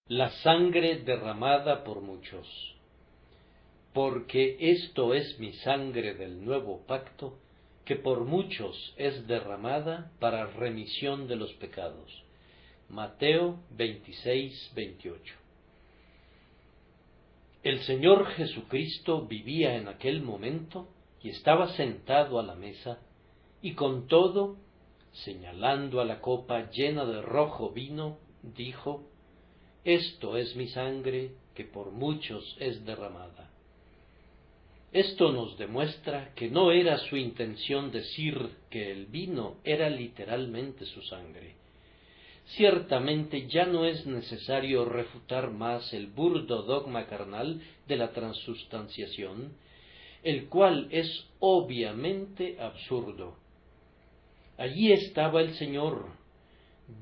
la sangre derramada por muchos. Porque esto es mi sangre del nuevo pacto, que por muchos es derramada para remisión de los pecados. Mateo 26-28. El Señor Jesucristo vivía en aquel momento y estaba sentado a la mesa, y con todo, señalando a la copa llena de rojo vino, dijo: Esto es mi sangre que por muchos es derramada. Esto nos demuestra que no era su intención decir que el vino era literalmente su sangre. Ciertamente ya no es necesario refutar más el burdo dogma carnal de la transustanciación, el cual es obviamente absurdo. Allí estaba el Señor,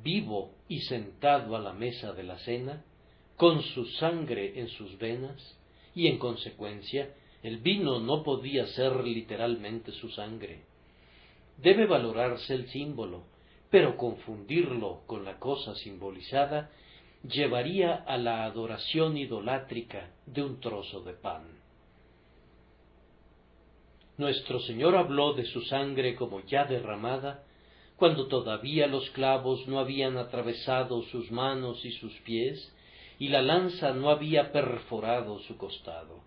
vivo y sentado a la mesa de la cena, con su sangre en sus venas, y en consecuencia el vino no podía ser literalmente su sangre. Debe valorarse el símbolo, pero confundirlo con la cosa simbolizada llevaría a la adoración idolátrica de un trozo de pan. Nuestro Señor habló de su sangre como ya derramada, cuando todavía los clavos no habían atravesado sus manos y sus pies, y la lanza no había perforado su costado.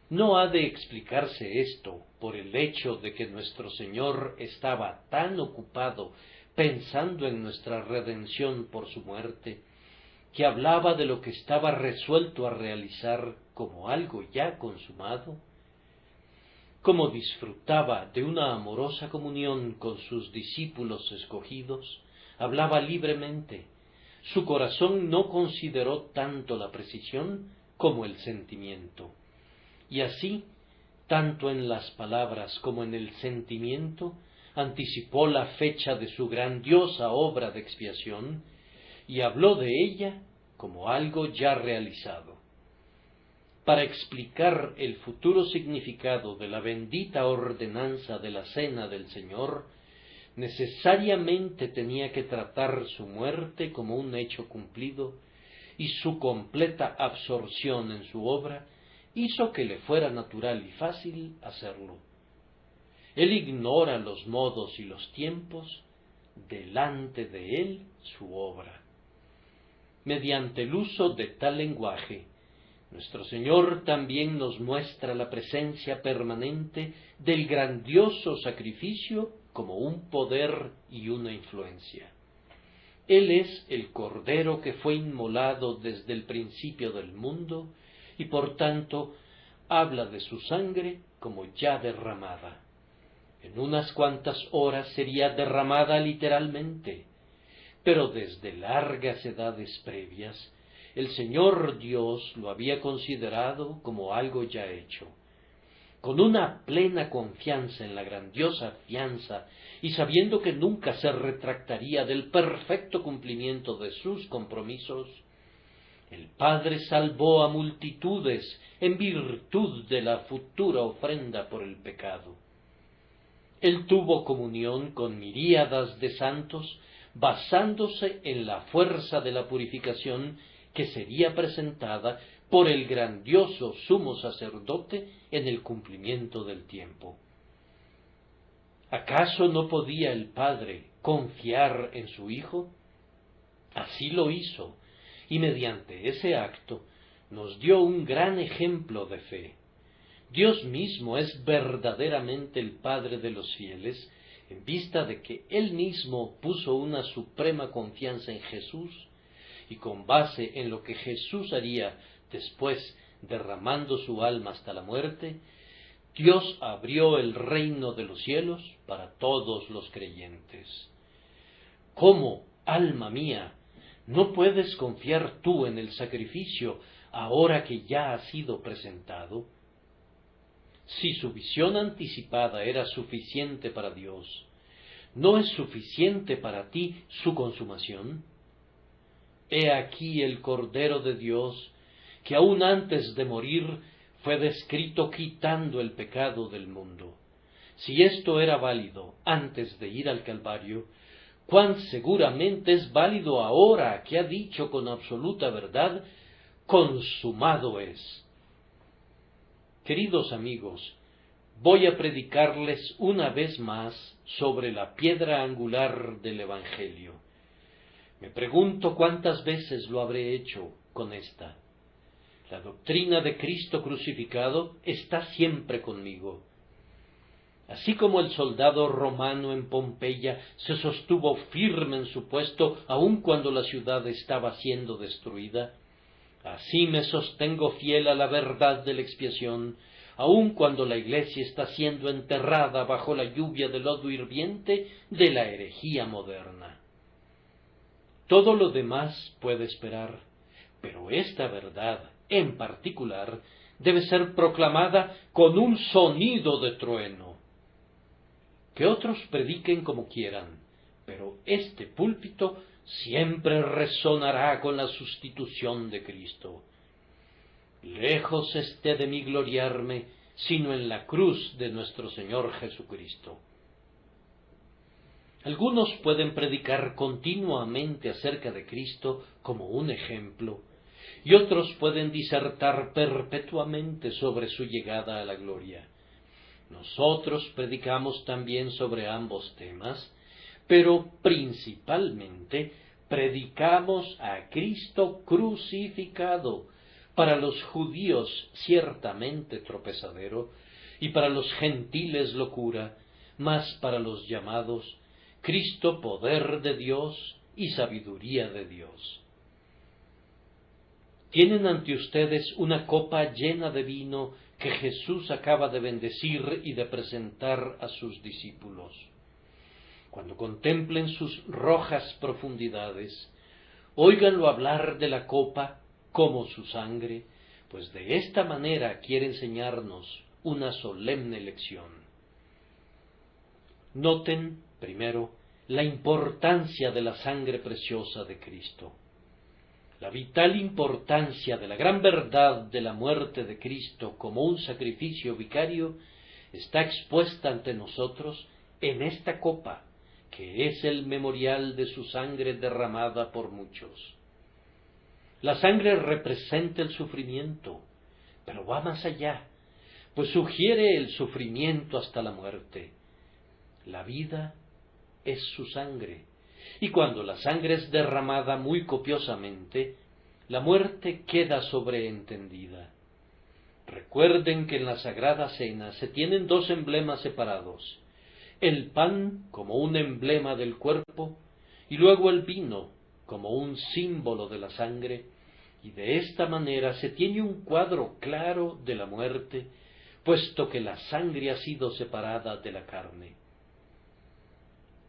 No ha de explicarse esto por el hecho de que nuestro Señor estaba tan ocupado pensando en nuestra redención por su muerte, que hablaba de lo que estaba resuelto a realizar como algo ya consumado. Como disfrutaba de una amorosa comunión con sus discípulos escogidos, hablaba libremente. Su corazón no consideró tanto la precisión como el sentimiento. Y así, tanto en las palabras como en el sentimiento, anticipó la fecha de su grandiosa obra de expiación y habló de ella como algo ya realizado. Para explicar el futuro significado de la bendita ordenanza de la cena del Señor, necesariamente tenía que tratar su muerte como un hecho cumplido, y su completa absorción en su obra hizo que le fuera natural y fácil hacerlo. Él ignora los modos y los tiempos, delante de él su obra. Mediante el uso de tal lenguaje, nuestro Señor también nos muestra la presencia permanente del grandioso sacrificio como un poder y una influencia. Él es el Cordero que fue inmolado desde el principio del mundo y por tanto habla de su sangre como ya derramada. En unas cuantas horas sería derramada literalmente, pero desde largas edades previas, el Señor Dios lo había considerado como algo ya hecho. Con una plena confianza en la grandiosa fianza y sabiendo que nunca se retractaría del perfecto cumplimiento de sus compromisos, el Padre salvó a multitudes en virtud de la futura ofrenda por el pecado. Él tuvo comunión con miríadas de santos basándose en la fuerza de la purificación que sería presentada por el grandioso sumo sacerdote en el cumplimiento del tiempo. ¿Acaso no podía el Padre confiar en su Hijo? Así lo hizo, y mediante ese acto nos dio un gran ejemplo de fe. Dios mismo es verdaderamente el Padre de los fieles, en vista de que Él mismo puso una suprema confianza en Jesús, y con base en lo que Jesús haría después, derramando su alma hasta la muerte, Dios abrió el reino de los cielos para todos los creyentes. ¿Cómo, alma mía, no puedes confiar tú en el sacrificio ahora que ya ha sido presentado? Si su visión anticipada era suficiente para Dios, ¿no es suficiente para ti su consumación? He aquí el Cordero de Dios, que aún antes de morir fue descrito quitando el pecado del mundo. Si esto era válido antes de ir al Calvario, cuán seguramente es válido ahora que ha dicho con absoluta verdad: consumado es. Queridos amigos, voy a predicarles una vez más sobre la piedra angular del Evangelio. Me pregunto cuántas veces lo habré hecho con esta. La doctrina de Cristo crucificado está siempre conmigo. Así como el soldado romano en Pompeya se sostuvo firme en su puesto aun cuando la ciudad estaba siendo destruida, así me sostengo fiel a la verdad de la expiación, aun cuando la Iglesia está siendo enterrada bajo la lluvia de lodo hirviente de la herejía moderna. Todo lo demás puede esperar, pero esta verdad, en particular, debe ser proclamada con un sonido de trueno. Que otros prediquen como quieran, pero este púlpito siempre resonará con la sustitución de Cristo. Lejos esté de mí gloriarme, sino en la cruz de nuestro Señor Jesucristo. Algunos pueden predicar continuamente acerca de Cristo como un ejemplo, y otros pueden disertar perpetuamente sobre su llegada a la gloria. Nosotros predicamos también sobre ambos temas, pero principalmente predicamos a Cristo crucificado, para los judíos ciertamente tropezadero, y para los gentiles locura, mas para los llamados Cristo poder de Dios y sabiduría de Dios. Tienen ante ustedes una copa llena de vino que Jesús acaba de bendecir y de presentar a sus discípulos. Cuando contemplen sus rojas profundidades, óiganlo hablar de la copa como su sangre, pues de esta manera quiere enseñarnos una solemne lección. Noten, primero, la importancia de la sangre preciosa de Cristo. La vital importancia de la gran verdad de la muerte de Cristo como un sacrificio vicario está expuesta ante nosotros en esta copa, que es el memorial de su sangre derramada por muchos. La sangre representa el sufrimiento, pero va más allá, pues sugiere el sufrimiento hasta la muerte. La vida es su sangre, y cuando la sangre es derramada muy copiosamente, la muerte queda sobreentendida. Recuerden que en la Sagrada Cena se tienen dos emblemas separados: el pan como un emblema del cuerpo, y luego el vino como un símbolo de la sangre, y de esta manera se tiene un cuadro claro de la muerte, puesto que la sangre ha sido separada de la carne.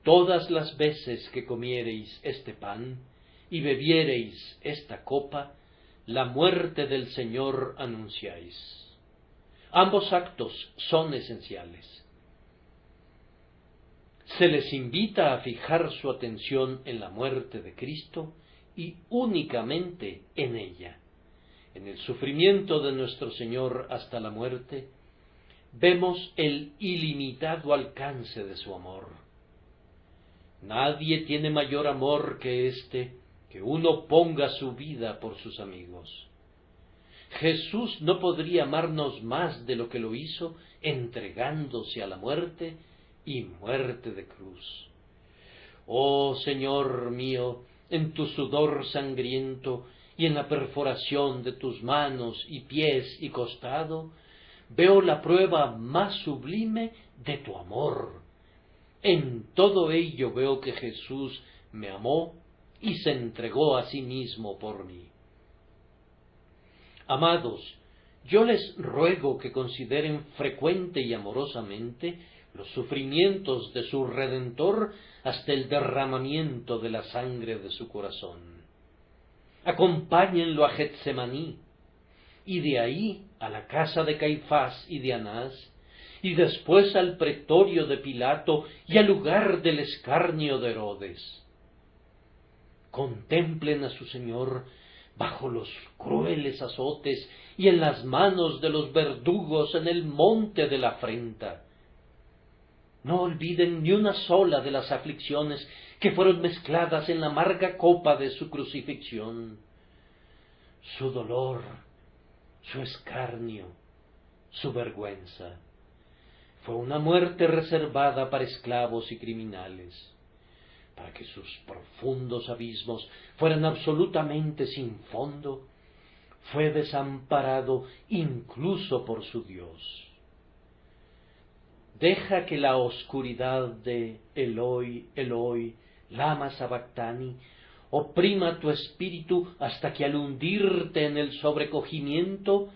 Todas las veces que comiereis este pan y bebiereis esta copa, la muerte del Señor anunciáis. Ambos actos son esenciales. Se les invita a fijar su atención en la muerte de Cristo y únicamente en ella. En el sufrimiento de nuestro Señor hasta la muerte, vemos el ilimitado alcance de su amor. Nadie tiene mayor amor que este, que uno ponga su vida por sus amigos. Jesús no podría amarnos más de lo que lo hizo, entregándose a la muerte y muerte de cruz. Oh Señor mío, en tu sudor sangriento y en la perforación de tus manos y pies y costado, veo la prueba más sublime de tu amor. En todo ello veo que Jesús me amó y se entregó a sí mismo por mí. Amados, yo les ruego que consideren frecuente y amorosamente los sufrimientos de su Redentor hasta el derramamiento de la sangre de su corazón. Acompáñenlo a Getsemaní, y de ahí a la casa de Caifás y de Anás, y después al pretorio de Pilato y al lugar del escarnio de Herodes. Contemplen a su Señor bajo los crueles azotes y en las manos de los verdugos en el monte de la afrenta. No olviden ni una sola de las aflicciones que fueron mezcladas en la amarga copa de su crucifixión. Su dolor, su escarnio, su vergüenza. Fue una muerte reservada para esclavos y criminales, para que sus profundos abismos fueran absolutamente sin fondo. Fue desamparado incluso por su Dios. Deja que la oscuridad de Eloi, Eloi, lama sabactani, oprima tu espíritu hasta que al hundirte en el sobrecogimiento,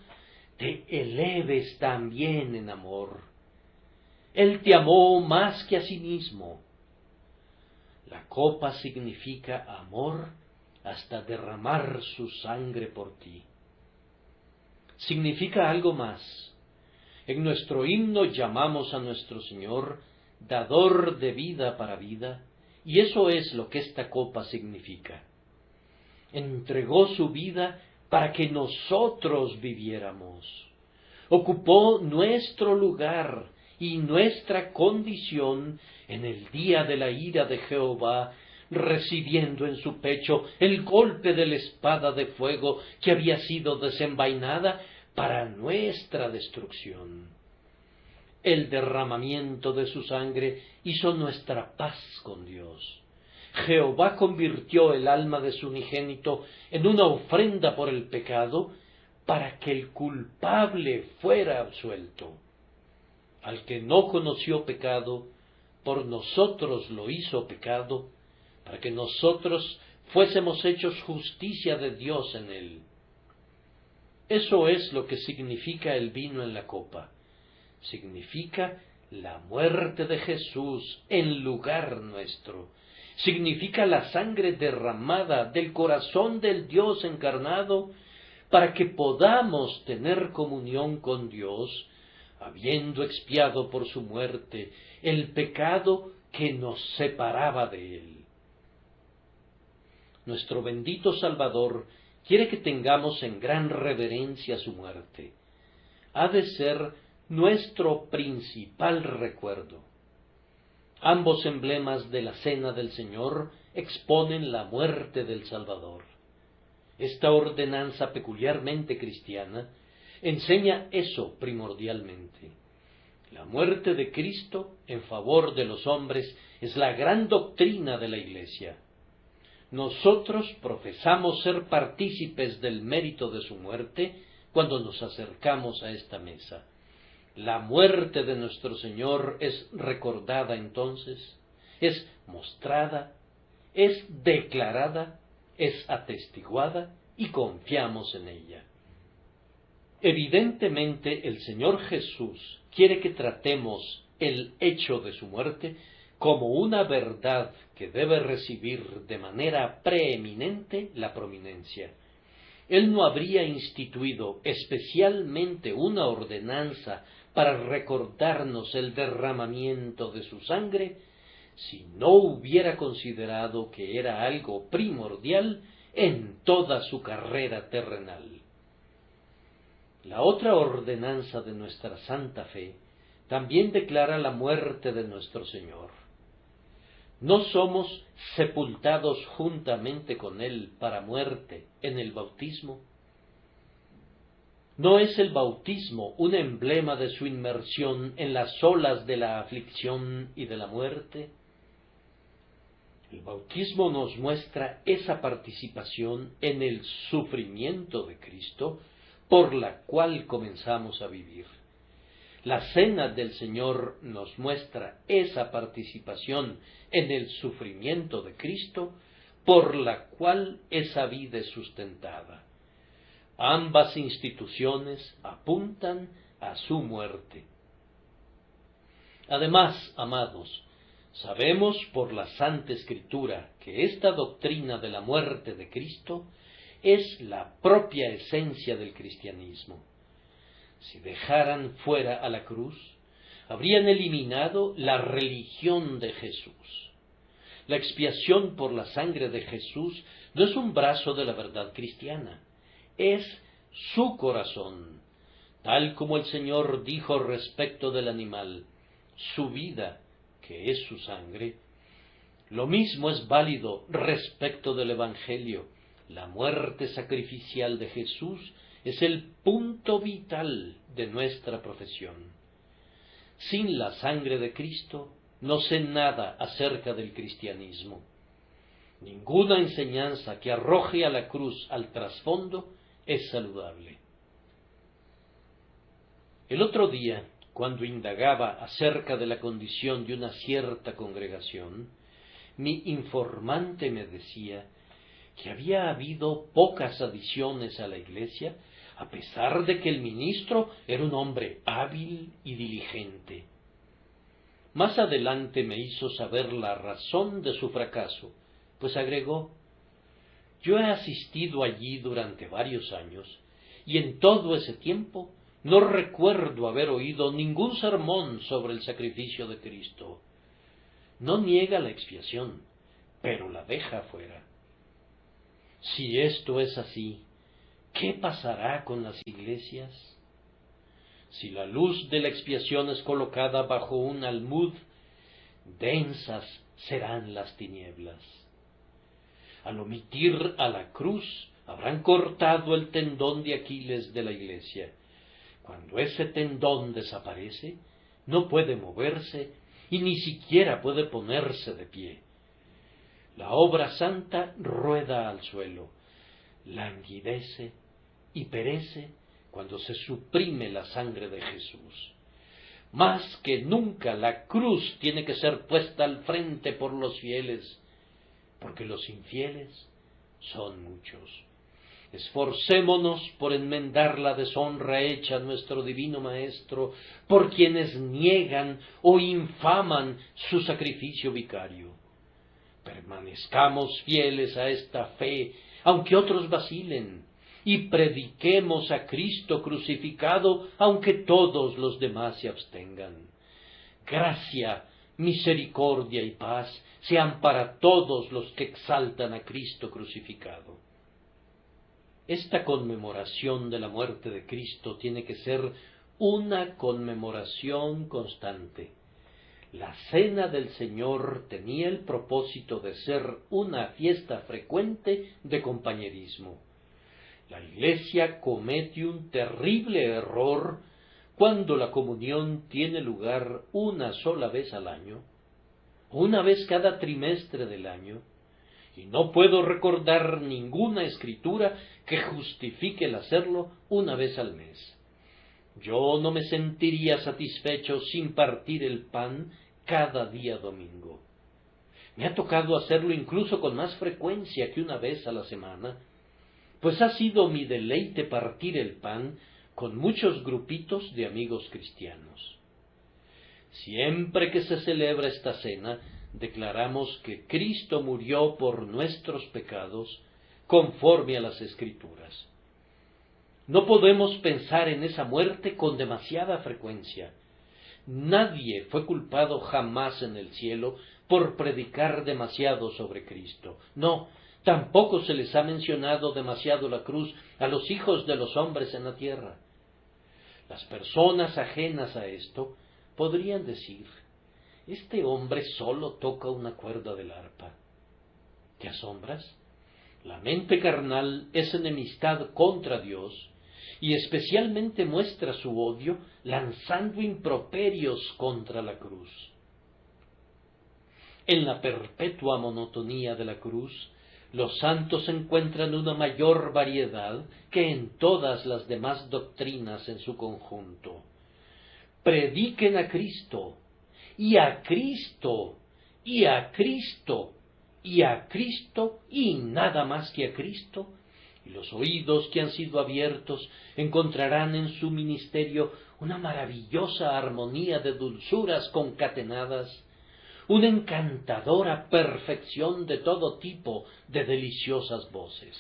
te eleves también en amor. Él te amó más que a sí mismo. La copa significa amor hasta derramar su sangre por ti. Significa algo más. En nuestro himno llamamos a nuestro Señor dador de vida para vida, y eso es lo que esta copa significa. Entregó su vida para que nosotros viviéramos. Ocupó nuestro lugar y nuestra condición en el día de la ira de Jehová, recibiendo en su pecho el golpe de la espada de fuego que había sido desenvainada para nuestra destrucción. El derramamiento de su sangre hizo nuestra paz con Dios. Jehová convirtió el alma de su unigénito en una ofrenda por el pecado, para que el culpable fuera absuelto. Al que no conoció pecado, por nosotros lo hizo pecado, para que nosotros fuésemos hechos justicia de Dios en él. Eso es lo que significa el vino en la copa. Significa la muerte de Jesús en lugar nuestro. Significa la sangre derramada del corazón del Dios encarnado, para que podamos tener comunión con Dios, habiendo expiado por su muerte el pecado que nos separaba de Él. Nuestro bendito Salvador quiere que tengamos en gran reverencia su muerte. Ha de ser nuestro principal recuerdo. Ambos emblemas de la Cena del Señor exponen la muerte del Salvador. Esta ordenanza peculiarmente cristiana enseña eso primordialmente. La muerte de Cristo en favor de los hombres es la gran doctrina de la Iglesia. Nosotros profesamos ser partícipes del mérito de su muerte cuando nos acercamos a esta mesa. La muerte de nuestro Señor es recordada entonces, es mostrada, es declarada, es atestiguada y confiamos en ella. Evidentemente el Señor Jesús quiere que tratemos el hecho de su muerte como una verdad que debe recibir de manera preeminente la prominencia. Él no habría instituido especialmente una ordenanza para recordarnos el derramamiento de su sangre si no hubiera considerado que era algo primordial en toda su carrera terrenal. La otra ordenanza de nuestra santa fe también declara la muerte de nuestro Señor. No somos sepultados juntamente con Él para muerte en el bautismo. ¿No es el bautismo un emblema de su inmersión en las olas de la aflicción y de la muerte? El bautismo nos muestra esa participación en el sufrimiento de Cristo, por la cual comenzamos a vivir. La cena del Señor nos muestra esa participación en el sufrimiento de Cristo, por la cual esa vida es sustentada. Ambas instituciones apuntan a su muerte. Además, amados, sabemos por la Santa Escritura que esta doctrina de la muerte de Cristo es la propia esencia del cristianismo. Si dejaran fuera a la cruz, habrían eliminado la religión de Jesús. La expiación por la sangre de Jesús no es un brazo de la verdad cristiana, es su corazón, tal como el Señor dijo respecto del animal, su vida, que es su sangre, Lo mismo es válido respecto del Evangelio. La muerte sacrificial de Jesús es el punto vital de nuestra profesión. Sin la sangre de Cristo no sé nada acerca del cristianismo. Ninguna enseñanza que arroje a la cruz al trasfondo es saludable. El otro día, cuando indagaba acerca de la condición de una cierta congregación, mi informante me decía que había habido pocas adiciones a la iglesia, a pesar de que el ministro era un hombre hábil y diligente. Más adelante me hizo saber la razón de su fracaso, pues agregó: yo he asistido allí durante varios años, y en todo ese tiempo no recuerdo haber oído ningún sermón sobre el sacrificio de Cristo. No niega la expiación, pero la deja fuera. Si esto es así, ¿qué pasará con las iglesias? Si la luz de la expiación es colocada bajo un almud, densas serán las tinieblas. Al omitir a la cruz, habrán cortado el tendón de Aquiles de la iglesia. Cuando ese tendón desaparece, no puede moverse y ni siquiera puede ponerse de pie. La obra santa rueda al suelo, languidece y perece cuando se suprime la sangre de Jesús. Más que nunca la cruz tiene que ser puesta al frente por los fieles, porque los infieles son muchos. Esforcémonos por enmendar la deshonra hecha a nuestro divino Maestro por quienes niegan o infaman su sacrificio vicario. Permanezcamos fieles a esta fe, aunque otros vacilen, y prediquemos a Cristo crucificado, aunque todos los demás se abstengan. Gracia, misericordia y paz sean para todos los que exaltan a Cristo crucificado. Esta conmemoración de la muerte de Cristo tiene que ser una conmemoración constante. La Cena del Señor tenía el propósito de ser una fiesta frecuente de compañerismo. La Iglesia comete un terrible error cuando la comunión tiene lugar una sola vez al año, una vez cada trimestre del año, y no puedo recordar ninguna escritura que justifique el hacerlo una vez al mes. Yo no me sentiría satisfecho sin partir el pan cada día domingo. Me ha tocado hacerlo incluso con más frecuencia que una vez a la semana, pues ha sido mi deleite partir el pan con muchos grupitos de amigos cristianos. Siempre que se celebra esta cena, declaramos que Cristo murió por nuestros pecados, conforme a las Escrituras. No podemos pensar en esa muerte con demasiada frecuencia. Nadie fue culpado jamás en el cielo por predicar demasiado sobre Cristo. No, tampoco se les ha mencionado demasiado la cruz a los hijos de los hombres en la tierra. Las personas ajenas a esto podrían decir: este hombre solo toca una cuerda del arpa. ¿Te asombras? La mente carnal es enemistad contra Dios, y especialmente muestra su odio lanzando improperios contra la cruz. En la perpetua monotonía de la cruz, los santos encuentran una mayor variedad que en todas las demás doctrinas en su conjunto. Prediquen a Cristo, y a Cristo, y a Cristo, y a Cristo, y nada más que a Cristo, y los oídos que han sido abiertos encontrarán en su ministerio una maravillosa armonía de dulzuras concatenadas, una encantadora perfección de todo tipo de deliciosas voces.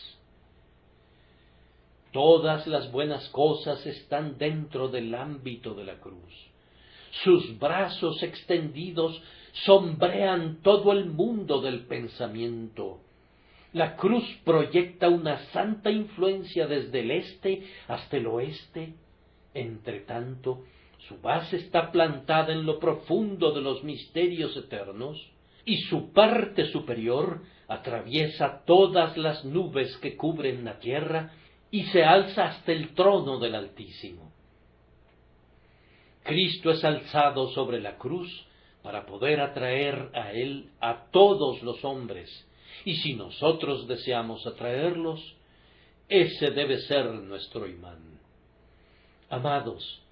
Todas las buenas cosas están dentro del ámbito de la cruz. Sus brazos extendidos sombrean todo el mundo del pensamiento. La cruz proyecta una santa influencia desde el este hasta el oeste. Entre tanto, su base está plantada en lo profundo de los misterios eternos, y su parte superior atraviesa todas las nubes que cubren la tierra y se alza hasta el trono del Altísimo. Cristo es alzado sobre la cruz para poder atraer a Él a todos los hombres, y si nosotros deseamos atraerlos, ese debe ser nuestro imán. Amados,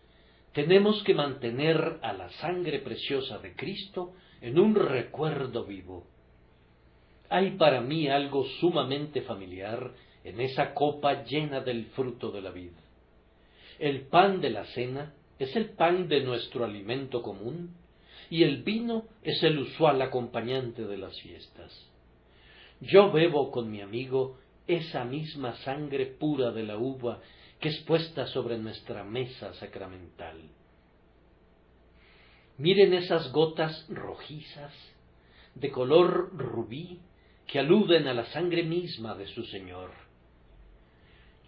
tenemos que mantener a la sangre preciosa de Cristo en un recuerdo vivo. Hay para mí algo sumamente familiar en esa copa llena del fruto de la vid. El pan de la cena es el pan de nuestro alimento común, y el vino es el usual acompañante de las fiestas. Yo bebo con mi amigo esa misma sangre pura de la uva que es puesta sobre nuestra mesa sacramental. Miren esas gotas rojizas, de color rubí, que aluden a la sangre misma de su Señor.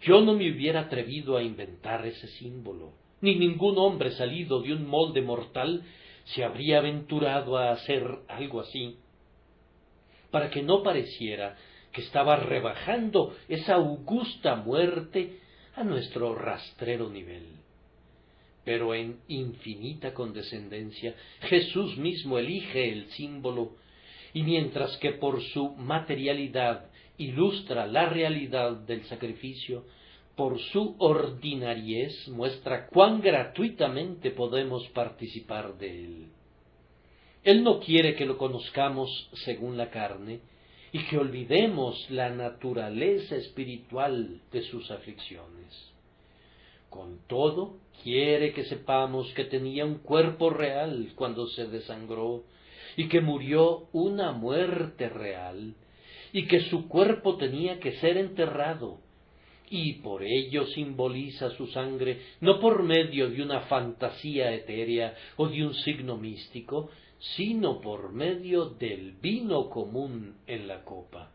Yo no me hubiera atrevido a inventar ese símbolo, ni ningún hombre salido de un molde mortal se habría aventurado a hacer algo así, para que no pareciera que estaba rebajando esa augusta muerte a nuestro rastrero nivel. Pero en infinita condescendencia, Jesús mismo elige el símbolo, y mientras que por su materialidad ilustra la realidad del sacrificio, por su ordinariez muestra cuán gratuitamente podemos participar de él. Él no quiere que lo conozcamos según la carne y que olvidemos la naturaleza espiritual de sus aflicciones. Con todo, quiere que sepamos que tenía un cuerpo real cuando se desangró y que murió una muerte real y que su cuerpo tenía que ser enterrado, y por ello simboliza su sangre no por medio de una fantasía etérea o de un signo místico, sino por medio del vino común en la copa.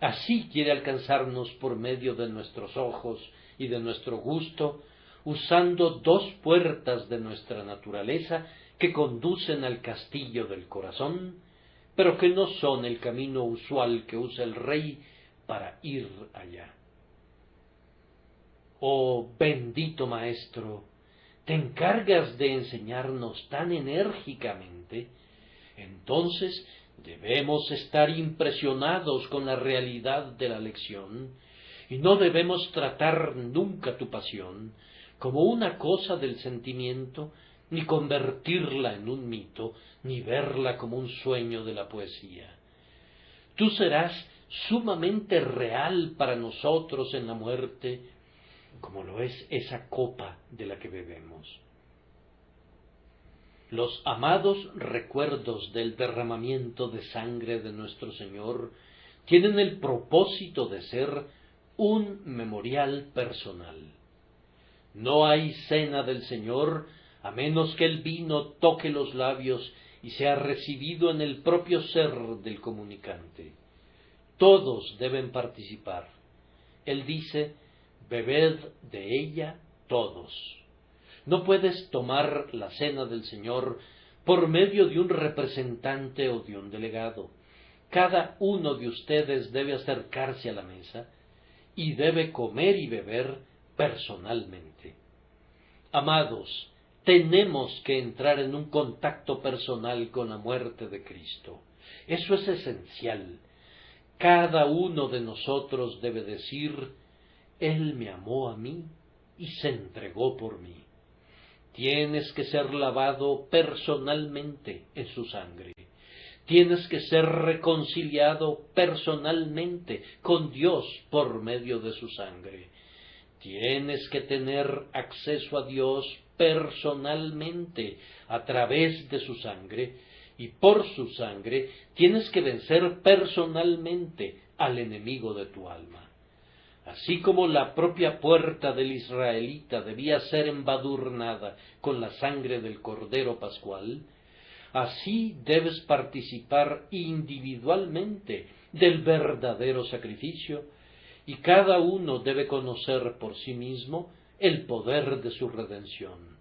Así quiere alcanzarnos por medio de nuestros ojos y de nuestro gusto, usando dos puertas de nuestra naturaleza que conducen al castillo del corazón, pero que no son el camino usual que usa el Rey para ir allá. Oh bendito Maestro, te encargas de enseñarnos tan enérgicamente, entonces debemos estar impresionados con la realidad de la lección, y no debemos tratar nunca tu pasión como una cosa del sentimiento, ni convertirla en un mito, ni verla como un sueño de la poesía. Tú serás sumamente real para nosotros en la muerte, como lo es esa copa de la que bebemos. Los amados recuerdos del derramamiento de sangre de nuestro Señor tienen el propósito de ser un memorial personal. No hay cena del Señor a menos que el vino toque los labios y sea recibido en el propio ser del comunicante. Todos deben participar. Él dice: bebed de ella todos. No puedes tomar la cena del Señor por medio de un representante o de un delegado. Cada uno de ustedes debe acercarse a la mesa y debe comer y beber personalmente. Amados, tenemos que entrar en un contacto personal con la muerte de Cristo. Eso es esencial. Cada uno de nosotros debe decir: Él me amó a mí y se entregó por mí. Tienes que ser lavado personalmente en su sangre. Tienes que ser reconciliado personalmente con Dios por medio de su sangre. Tienes que tener acceso a Dios personalmente a través de su sangre, y por su sangre tienes que vencer personalmente al enemigo de tu alma. Así como la propia puerta del israelita debía ser embadurnada con la sangre del Cordero Pascual, así debes participar individualmente del verdadero sacrificio, y cada uno debe conocer por sí mismo el poder de su redención.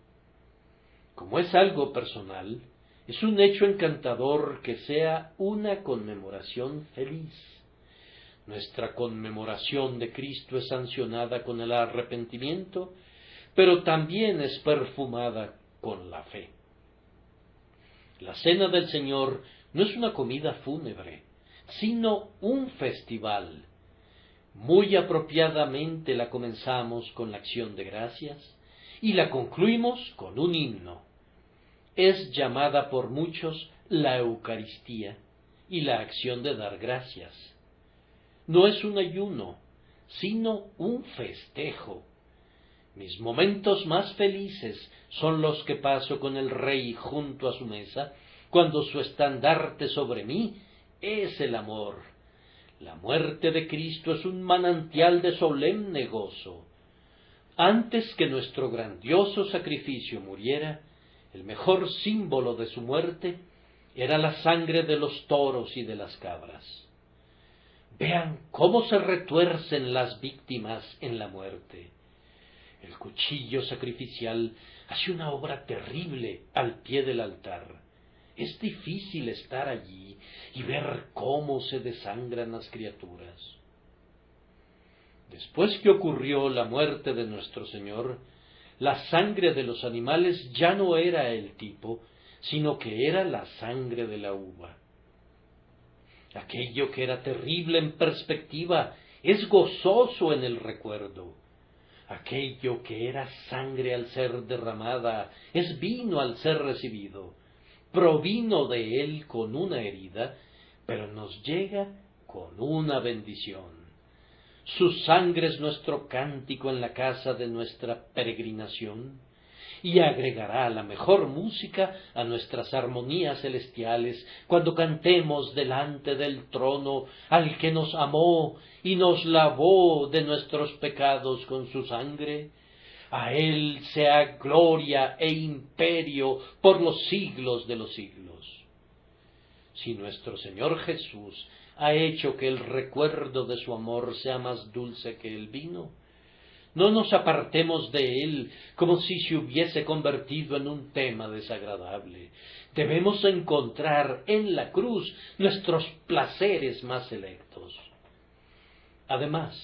Como es algo personal, Es un hecho encantador que sea una conmemoración feliz. Nuestra conmemoración de Cristo es sancionada con el arrepentimiento, pero también es perfumada con la fe. La Cena del Señor no es una comida fúnebre, sino un festival. Muy apropiadamente la comenzamos con la acción de gracias y la concluimos con un himno. Es llamada por muchos la Eucaristía y la acción de dar gracias. No es un ayuno, sino un festejo. Mis momentos más felices son los que paso con el Rey junto a su mesa, cuando su estandarte sobre mí es el amor. La muerte de Cristo es un manantial de solemne gozo. Antes que nuestro grandioso sacrificio muriera, el mejor símbolo de su muerte era la sangre de los toros y de las cabras. Vean cómo se retuercen las víctimas en la muerte. El cuchillo sacrificial hace una obra terrible al pie del altar. Es difícil estar allí y ver cómo se desangran las criaturas. Después que ocurrió la muerte de nuestro Señor, la sangre de los animales ya no era el tipo, sino que era la sangre de la uva. Aquello que era terrible en perspectiva es gozoso en el recuerdo. Aquello que era sangre al ser derramada es vino al ser recibido. Provino de él con una herida, pero nos llega con una bendición. Su sangre es nuestro cántico en la casa de nuestra peregrinación, y agregará la mejor música a nuestras armonías celestiales cuando cantemos delante del trono al que nos amó y nos lavó de nuestros pecados con su sangre. A él sea gloria e imperio por los siglos de los siglos. Si nuestro Señor Jesús ha hecho que el recuerdo de su amor sea más dulce que el vino, no nos apartemos de él como si se hubiese convertido en un tema desagradable. Debemos encontrar en la cruz nuestros placeres más selectos. Además,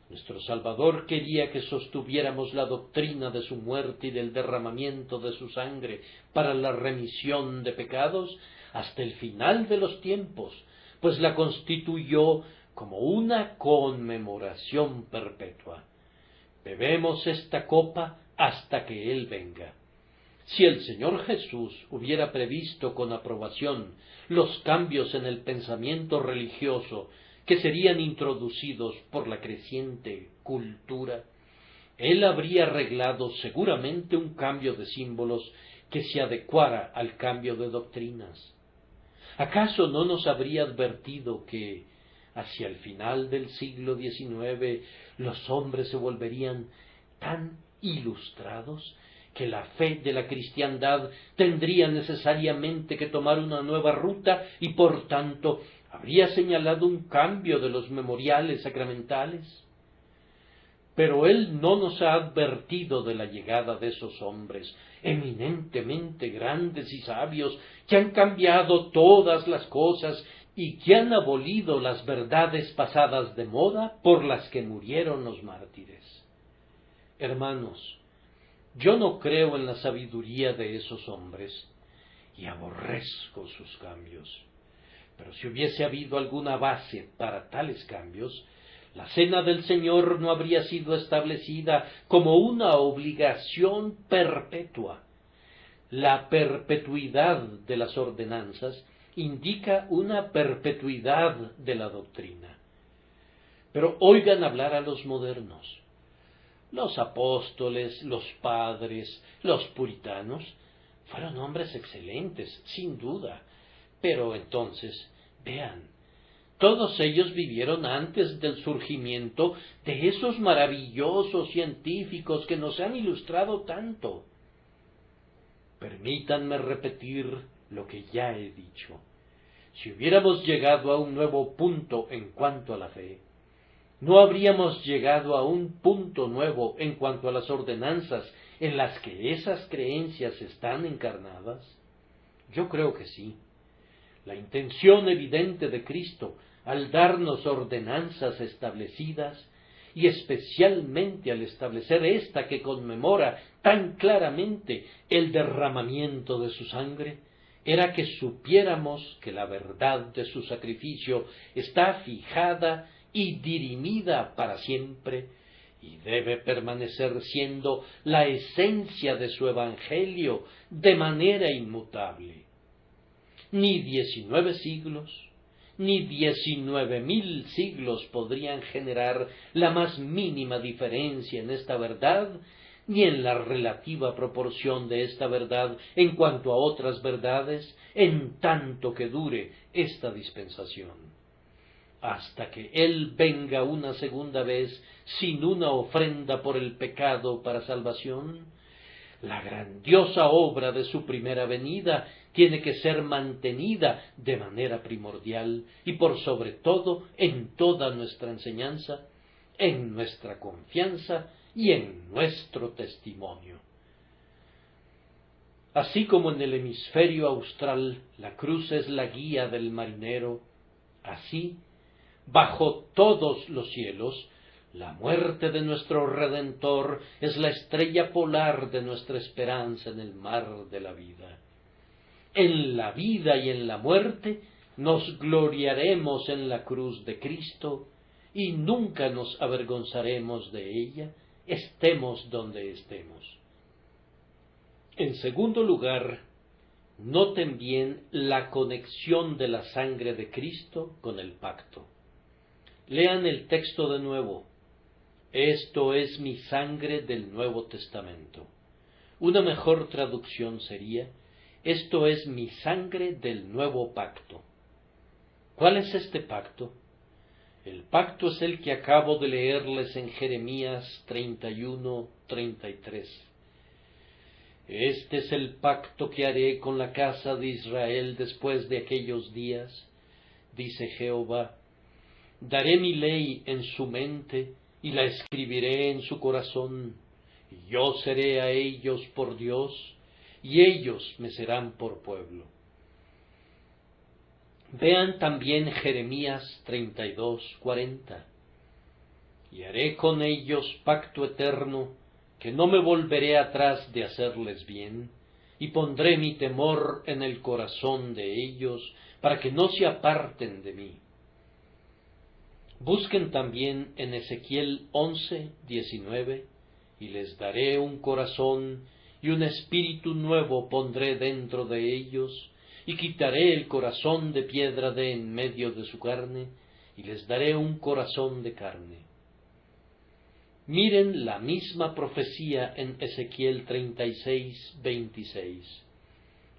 nuestro Salvador quería que sostuviéramos la doctrina de su muerte y del derramamiento de su sangre para la remisión de pecados hasta el final de los tiempos, pues la constituyó como una conmemoración perpetua. Bebemos esta copa hasta que Él venga. Si el Señor Jesús hubiera previsto con aprobación los cambios en el pensamiento religioso que serían introducidos por la creciente cultura, Él habría arreglado seguramente un cambio de símbolos que se adecuara al cambio de doctrinas. ¿Acaso no nos habría advertido que hacia el final del siglo XIX los hombres se volverían tan ilustrados que la fe de la cristiandad tendría necesariamente que tomar una nueva ruta y por tanto habría señalado un cambio de los memoriales sacramentales? Pero Él no nos ha advertido de la llegada de esos hombres eminentemente grandes y sabios que han cambiado todas las cosas y que han abolido las verdades pasadas de moda por las que murieron los mártires. Hermanos, yo no creo en la sabiduría de esos hombres y aborrezco sus cambios. Pero si hubiese habido alguna base para tales cambios, la Cena del Señor no habría sido establecida como una obligación perpetua. La perpetuidad de las ordenanzas indica una perpetuidad de la doctrina. Pero oigan hablar a los modernos. Los apóstoles, los padres, los puritanos fueron hombres excelentes, sin duda. Pero entonces, vean, todos ellos vivieron antes del surgimiento de esos maravillosos científicos que nos han ilustrado tanto. Permítanme repetir lo que ya he dicho. Si hubiéramos llegado a un nuevo punto en cuanto a la fe, ¿no habríamos llegado a un punto nuevo en cuanto a las ordenanzas en las que esas creencias están encarnadas? Yo creo que sí. La intención evidente de Cristo al darnos ordenanzas establecidas, y especialmente al establecer esta que conmemora tan claramente el derramamiento de su sangre, era que supiéramos que la verdad de su sacrificio está fijada y dirimida para siempre, y debe permanecer siendo la esencia de su evangelio de manera inmutable. Ni 19 siglos, ni 19.000 siglos podrían generar la más mínima diferencia en esta verdad, ni en la relativa proporción de esta verdad en cuanto a otras verdades, en tanto que dure esta dispensación. Hasta que Él venga una segunda vez sin una ofrenda por el pecado para salvación, la grandiosa obra de su primera venida tiene que ser mantenida de manera primordial y por sobre todo en toda nuestra enseñanza, en nuestra confianza y en nuestro testimonio. Así como en el hemisferio austral la cruz es la guía del marinero, así, bajo todos los cielos, la muerte de nuestro Redentor es la estrella polar de nuestra esperanza en el mar de la vida. En la vida y en la muerte nos gloriaremos en la cruz de Cristo y nunca nos avergonzaremos de ella, estemos donde estemos. En segundo lugar, noten bien la conexión de la sangre de Cristo con el pacto. Lean el texto de nuevo. Esto es mi sangre del Nuevo Testamento. Una mejor traducción sería: esto es mi sangre del nuevo pacto. ¿Cuál es este pacto? El pacto es el que acabo de leerles en Jeremías 31:33. Este es el pacto que haré con la casa de Israel después de aquellos días, dice Jehová. Daré mi ley en su mente y la escribiré en su corazón, y yo seré a ellos por Dios, y ellos me serán por pueblo. Vean también Jeremías 32:40. Y haré con ellos pacto eterno, que no me volveré atrás de hacerles bien, y pondré mi temor en el corazón de ellos, para que no se aparten de mí. Busquen también en Ezequiel 11:19, y les daré un corazón, y un espíritu nuevo pondré dentro de ellos, y quitaré el corazón de piedra de en medio de su carne, y les daré un corazón de carne. Miren la misma profecía en Ezequiel 36:26.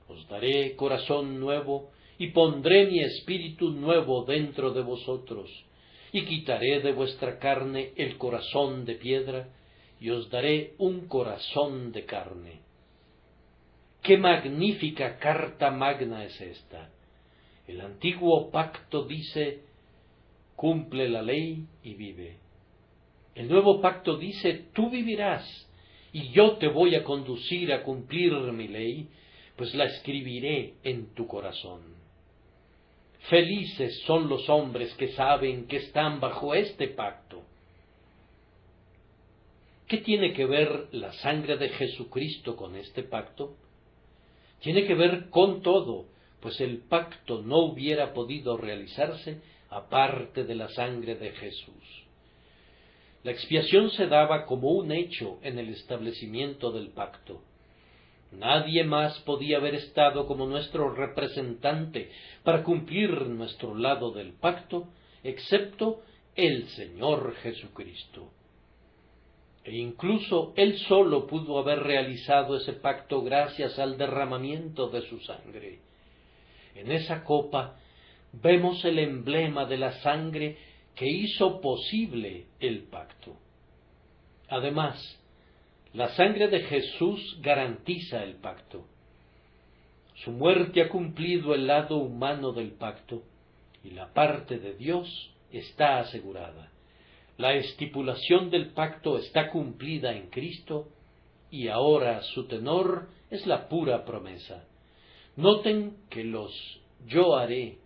Os daré corazón nuevo, y pondré mi espíritu nuevo dentro de vosotros, y quitaré de vuestra carne el corazón de piedra, y os daré un corazón de carne. ¡Qué magnífica carta magna es esta! El antiguo pacto dice: cumple la ley y vive. El nuevo pacto dice: tú vivirás, y yo te voy a conducir a cumplir mi ley, pues la escribiré en tu corazón. Felices son los hombres que saben que están bajo este pacto. ¿Qué tiene que ver la sangre de Jesucristo con este pacto? Tiene que ver con todo, pues el pacto no hubiera podido realizarse aparte de la sangre de Jesús. La expiación se daba como un hecho en el establecimiento del pacto. Nadie más podía haber estado como nuestro representante para cumplir nuestro lado del pacto, excepto el Señor Jesucristo. E incluso Él solo pudo haber realizado ese pacto gracias al derramamiento de su sangre. En esa copa vemos el emblema de la sangre que hizo posible el pacto. Además, la sangre de Jesús garantiza el pacto. Su muerte ha cumplido el lado humano del pacto, y la parte de Dios está asegurada. La estipulación del pacto está cumplida en Cristo, y ahora su tenor es la pura promesa. Noten que los yo haré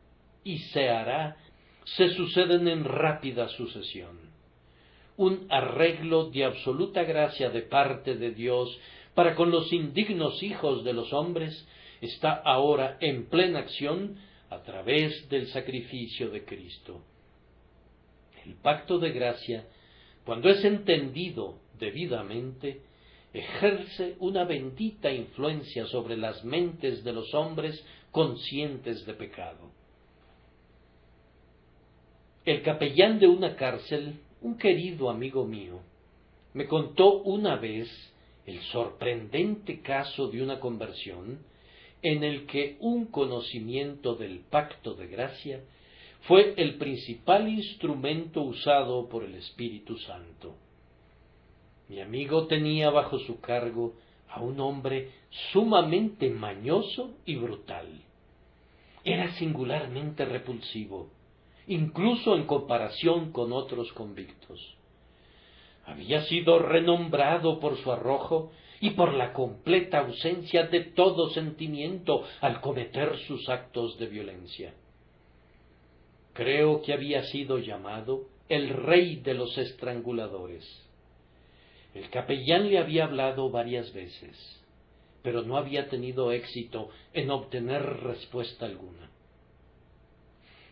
y se hará se suceden en rápida sucesión. Un arreglo de absoluta gracia de parte de Dios para con los indignos hijos de los hombres está ahora en plena acción a través del sacrificio de Cristo. El pacto de gracia, cuando es entendido debidamente, ejerce una bendita influencia sobre las mentes de los hombres conscientes de pecado. El capellán de una cárcel, un querido amigo mío, me contó una vez el sorprendente caso de una conversión en el que un conocimiento del pacto de gracia fue el principal instrumento usado por el Espíritu Santo. Mi amigo tenía bajo su cargo a un hombre sumamente mañoso y brutal. Era singularmente repulsivo, incluso en comparación con otros convictos. Había sido renombrado por su arrojo y por la completa ausencia de todo sentimiento al cometer sus actos de violencia. Creo que había sido llamado el rey de los estranguladores. El capellán le había hablado varias veces, pero no había tenido éxito en obtener respuesta alguna.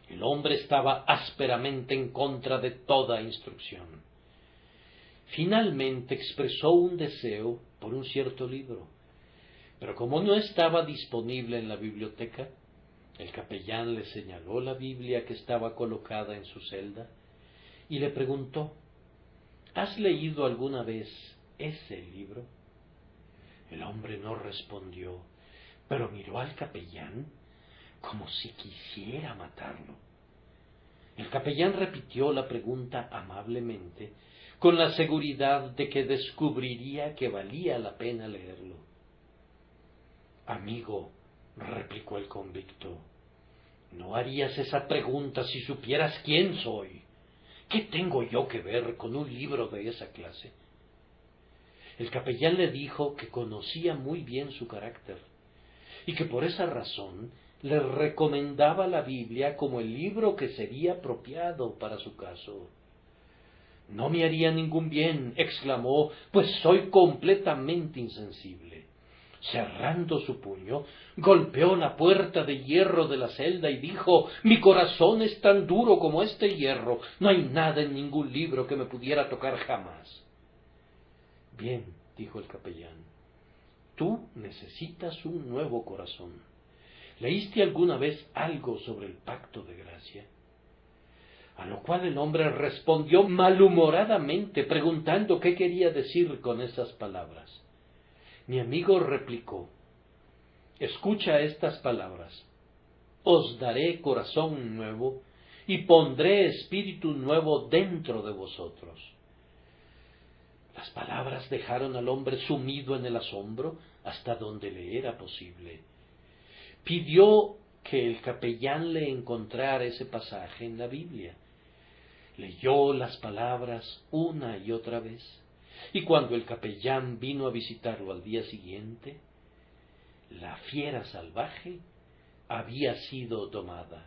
El hombre estaba ásperamente en contra de toda instrucción. Finalmente expresó un deseo por un cierto libro, pero como no estaba disponible en la biblioteca, el capellán le señaló la Biblia que estaba colocada en su celda y le preguntó: ¿has leído alguna vez ese libro? El hombre no respondió, pero miró al capellán como si quisiera matarlo. El capellán repitió la pregunta amablemente, con la seguridad de que descubriría que valía la pena leerlo. Amigo, replicó el convicto, no harías esa pregunta si supieras quién soy. ¿Qué tengo yo que ver con un libro de esa clase? El capellán le dijo que conocía muy bien su carácter y que por esa razón le recomendaba la Biblia como el libro que sería apropiado para su caso. No me haría ningún bien, exclamó, pues soy completamente insensible. Cerrando su puño, golpeó la puerta de hierro de la celda y dijo: mi corazón es tan duro como este hierro, no hay nada en ningún libro que me pudiera tocar jamás. Bien, dijo el capellán, tú necesitas un nuevo corazón. ¿Leíste alguna vez algo sobre el pacto de gracia? A lo cual el hombre respondió malhumoradamente, preguntando qué quería decir con esas palabras. Mi amigo replicó: escucha estas palabras: os daré corazón nuevo y pondré espíritu nuevo dentro de vosotros. Las palabras dejaron al hombre sumido en el asombro hasta donde le era posible. Pidió que el capellán le encontrara ese pasaje en la Biblia. Leyó las palabras una y otra vez, y cuando el capellán vino a visitarlo al día siguiente, la fiera salvaje había sido domada.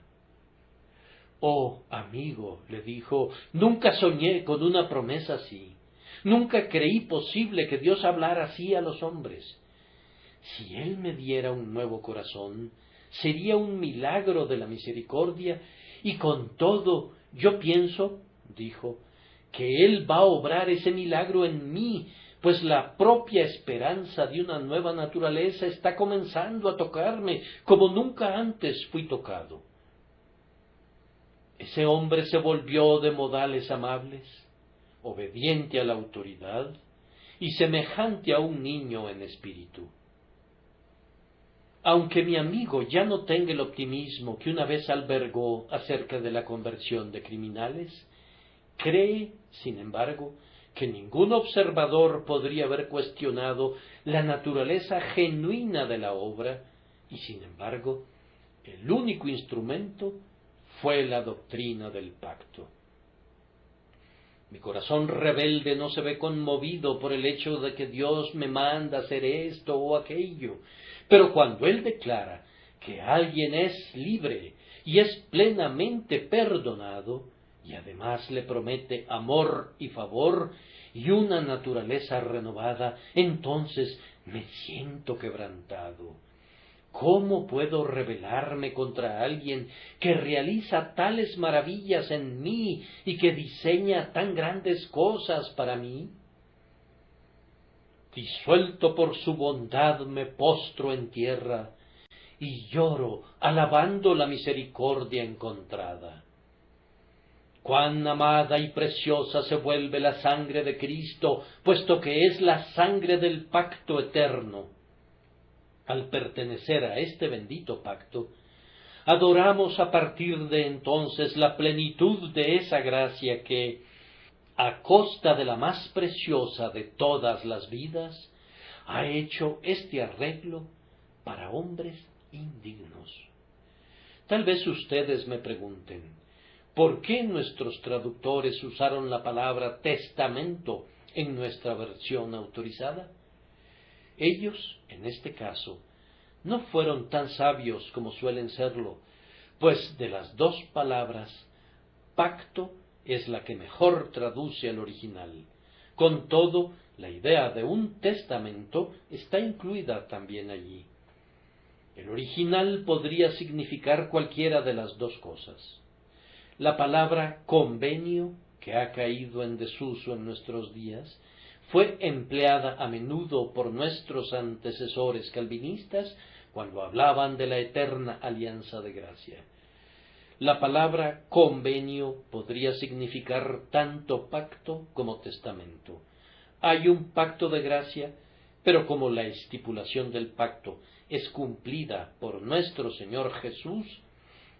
Oh, amigo, le dijo, nunca soñé con una promesa así. Nunca creí posible que Dios hablara así a los hombres. Si Él me diera un nuevo corazón, sería un milagro de la misericordia, y con todo, yo pienso, dijo, que Él va a obrar ese milagro en mí, pues la propia esperanza de una nueva naturaleza está comenzando a tocarme como nunca antes fui tocado. Ese hombre se volvió de modales amables, obediente a la autoridad y semejante a un niño en espíritu. Aunque mi amigo ya no tenga el optimismo que una vez albergó acerca de la conversión de criminales, cree, sin embargo, que ningún observador podría haber cuestionado la naturaleza genuina de la obra, y sin embargo, el único instrumento fue la doctrina del pacto. Mi corazón rebelde no se ve conmovido por el hecho de que Dios me manda hacer esto o aquello, pero cuando Él declara que alguien es libre y es plenamente perdonado, y además le promete amor y favor y una naturaleza renovada, entonces me siento quebrantado. ¿Cómo puedo rebelarme contra alguien que realiza tales maravillas en mí y que diseña tan grandes cosas para mí? Disuelto por su bondad me postro en tierra y lloro alabando la misericordia encontrada. Cuán amada y preciosa se vuelve la sangre de Cristo, puesto que es la sangre del pacto eterno. Al pertenecer a este bendito pacto, adoramos a partir de entonces la plenitud de esa gracia que, a costa de la más preciosa de todas las vidas, ha hecho este arreglo para hombres indignos. Tal vez ustedes me pregunten, ¿por qué nuestros traductores usaron la palabra testamento en nuestra versión autorizada? Ellos, en este caso, no fueron tan sabios como suelen serlo, pues de las dos palabras, pacto es la que mejor traduce al original. Con todo, la idea de un testamento está incluida también allí. El original podría significar cualquiera de las dos cosas. La palabra convenio, que ha caído en desuso en nuestros días, fue empleada a menudo por nuestros antecesores calvinistas cuando hablaban de la eterna alianza de gracia. La palabra convenio podría significar tanto pacto como testamento. Hay un pacto de gracia, pero como la estipulación del pacto es cumplida por nuestro Señor Jesús,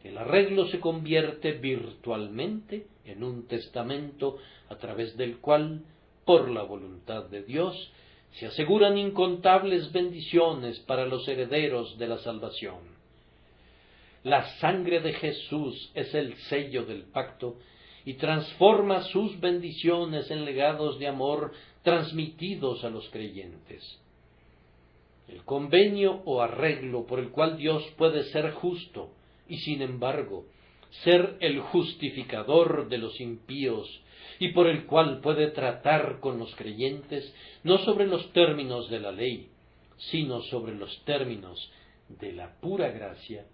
el arreglo se convierte virtualmente en un testamento a través del cual, por la voluntad de Dios, se aseguran incontables bendiciones para los herederos de la salvación. La sangre de Jesús es el sello del pacto y transforma sus bendiciones en legados de amor transmitidos a los creyentes. El convenio o arreglo por el cual Dios puede ser justo y, sin embargo, ser el justificador de los impíos y por el cual puede tratar con los creyentes no sobre los términos de la ley, sino sobre los términos de la pura gracia,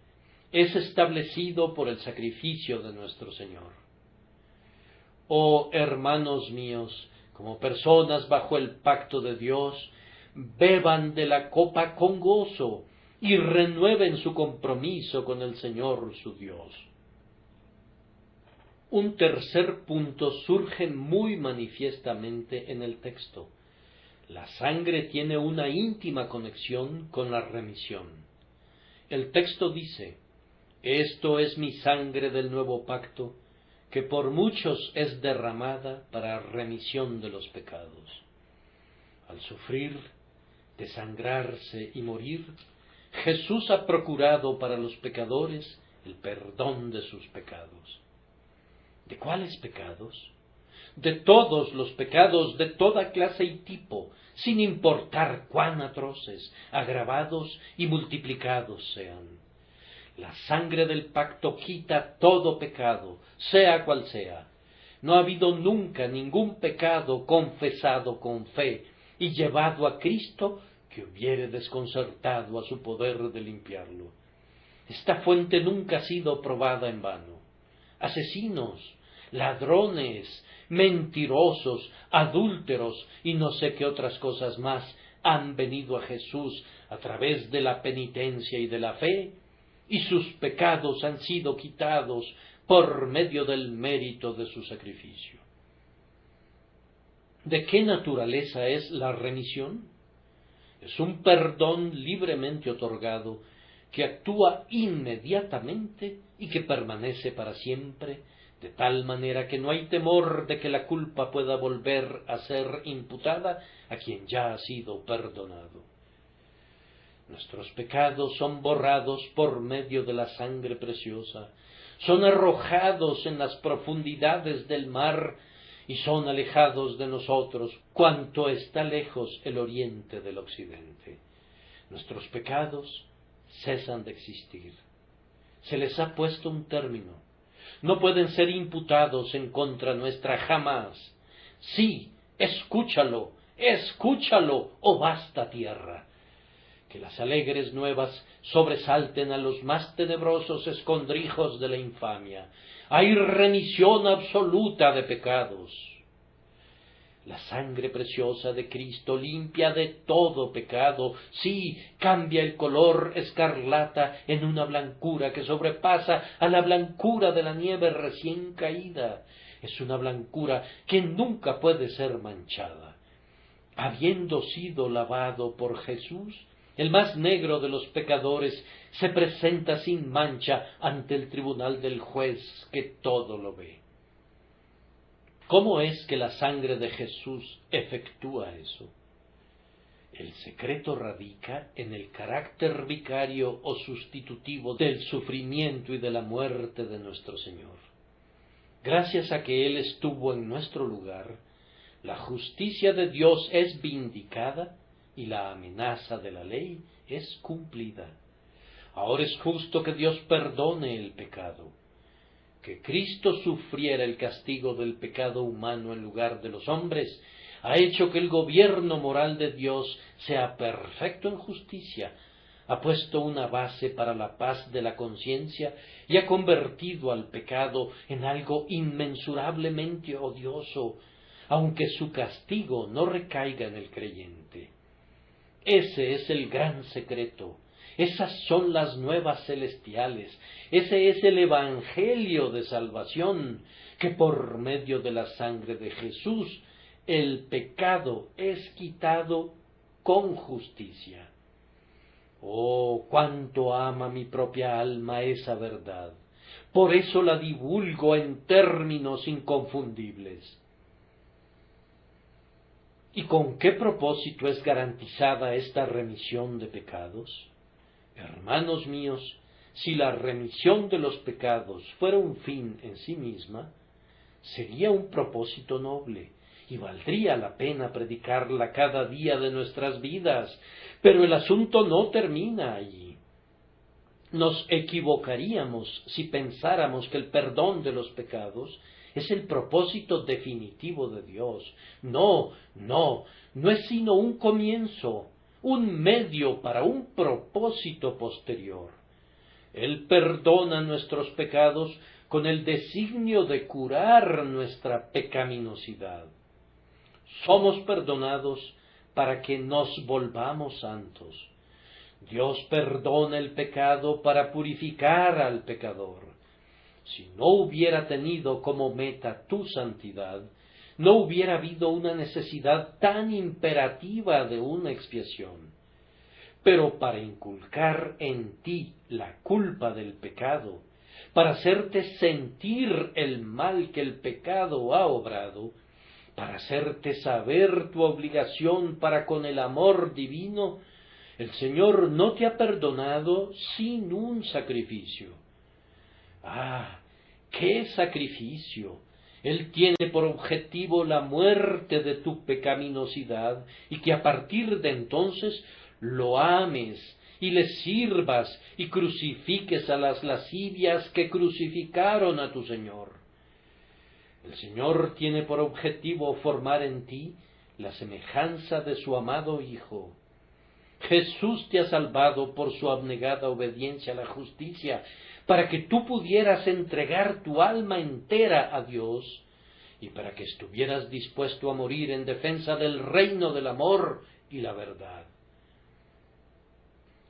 es establecido por el sacrificio de nuestro Señor. Oh hermanos míos, como personas bajo el pacto de Dios, beban de la copa con gozo y renueven su compromiso con el Señor su Dios. Un tercer punto surge muy manifiestamente en el texto. La sangre tiene una íntima conexión con la remisión. El texto dice: «Esto es mi sangre del nuevo pacto, que por muchos es derramada para remisión de los pecados». Al sufrir, desangrarse y morir, Jesús ha procurado para los pecadores el perdón de sus pecados. ¿De cuáles pecados? De todos los pecados, de toda clase y tipo, sin importar cuán atroces, agravados y multiplicados sean. La sangre del pacto quita todo pecado, sea cual sea. No ha habido nunca ningún pecado confesado con fe y llevado a Cristo que hubiere desconcertado a su poder de limpiarlo. Esta fuente nunca ha sido probada en vano. Asesinos, ladrones, mentirosos, adúlteros y no sé qué otras cosas más han venido a Jesús a través de la penitencia y de la fe, y sus pecados han sido quitados por medio del mérito de su sacrificio. ¿De qué naturaleza es la remisión? Es un perdón libremente otorgado que actúa inmediatamente y que permanece para siempre, de tal manera que no hay temor de que la culpa pueda volver a ser imputada a quien ya ha sido perdonado. Nuestros pecados son borrados por medio de la sangre preciosa, son arrojados en las profundidades del mar y son alejados de nosotros cuanto está lejos el oriente del occidente. Nuestros pecados cesan de existir. Se les ha puesto un término. No pueden ser imputados en contra nuestra jamás. Sí, escúchalo, escúchalo, oh vasta tierra. Que las alegres nuevas sobresalten a los más tenebrosos escondrijos de la infamia. Hay remisión absoluta de pecados. La sangre preciosa de Cristo limpia de todo pecado, sí, cambia el color escarlata en una blancura que sobrepasa a la blancura de la nieve recién caída. Es una blancura que nunca puede ser manchada. Habiendo sido lavado por Jesús, el más negro de los pecadores se presenta sin mancha ante el tribunal del juez que todo lo ve. ¿Cómo es que la sangre de Jesús efectúa eso? El secreto radica en el carácter vicario o sustitutivo del sufrimiento y de la muerte de nuestro Señor. Gracias a que Él estuvo en nuestro lugar, la justicia de Dios es vindicada y la amenaza de la ley es cumplida. Ahora es justo que Dios perdone el pecado. Que Cristo sufriera el castigo del pecado humano en lugar de los hombres, ha hecho que el gobierno moral de Dios sea perfecto en justicia, ha puesto una base para la paz de la conciencia y ha convertido al pecado en algo inmensurablemente odioso, aunque su castigo no recaiga en el creyente. Ese es el gran secreto. Esas son las nuevas celestiales, ese es el evangelio de salvación, que por medio de la sangre de Jesús el pecado es quitado con justicia. Oh, cuánto ama mi propia alma esa verdad. Por eso la divulgo en términos inconfundibles. ¿Y con qué propósito es garantizada esta remisión de pecados? Hermanos míos, si la remisión de los pecados fuera un fin en sí misma, sería un propósito noble y valdría la pena predicarla cada día de nuestras vidas, pero el asunto no termina allí. Nos equivocaríamos si pensáramos que el perdón de los pecados es el propósito definitivo de Dios. No es sino un comienzo, un medio para un propósito posterior. Él perdona nuestros pecados con el designio de curar nuestra pecaminosidad. Somos perdonados para que nos volvamos santos. Dios perdona el pecado para purificar al pecador. Si no hubiera tenido como meta tu santidad, no hubiera habido una necesidad tan imperativa de una expiación. Pero para inculcar en ti la culpa del pecado, para hacerte sentir el mal que el pecado ha obrado, para hacerte saber tu obligación para con el amor divino, el Señor no te ha perdonado sin un sacrificio. ¡Ah! ¡Qué sacrificio! Él tiene por objetivo la muerte de tu pecaminosidad y que a partir de entonces lo ames y le sirvas y crucifiques a las lascivias que crucificaron a tu Señor. El Señor tiene por objetivo formar en ti la semejanza de su amado Hijo. Jesús te ha salvado por su abnegada obediencia a la justicia, para que tú pudieras entregar tu alma entera a Dios y para que estuvieras dispuesto a morir en defensa del reino del amor y la verdad.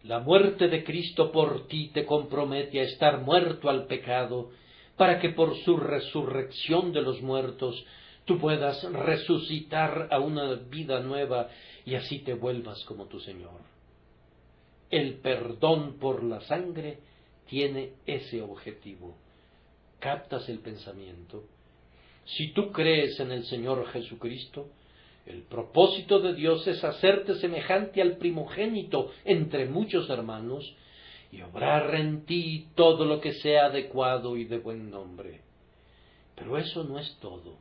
La muerte de Cristo por ti te compromete a estar muerto al pecado, para que por su resurrección de los muertos tú puedas resucitar a una vida nueva y así te vuelvas como tu Señor. El perdón por la sangre tiene ese objetivo. ¿Captas el pensamiento? Si tú crees en el Señor Jesucristo, el propósito de Dios es hacerte semejante al primogénito entre muchos hermanos y obrar en ti todo lo que sea adecuado y de buen nombre. Pero eso no es todo.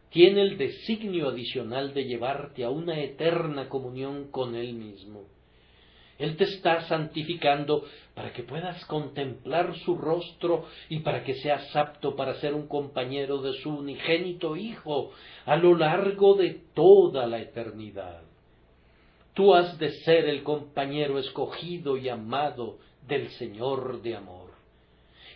Tiene el designio adicional de llevarte a una eterna comunión con Él mismo. Él te está santificando para que puedas contemplar su rostro y para que seas apto para ser un compañero de su unigénito Hijo a lo largo de toda la eternidad. Tú has de ser el compañero escogido y amado del Señor de amor.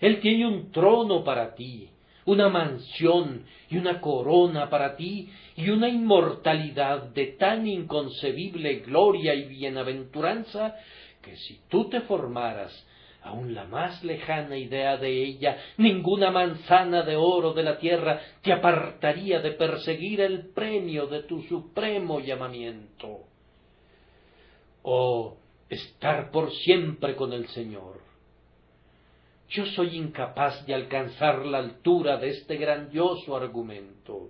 Él tiene un trono para ti, una mansión y una corona para ti y una inmortalidad de tan inconcebible gloria y bienaventuranza que si tú te formaras aun la más lejana idea de ella, ninguna manzana de oro de la tierra te apartaría de perseguir el premio de tu supremo llamamiento. Oh, estar por siempre con el Señor. Yo soy incapaz de alcanzar la altura de este grandioso argumento.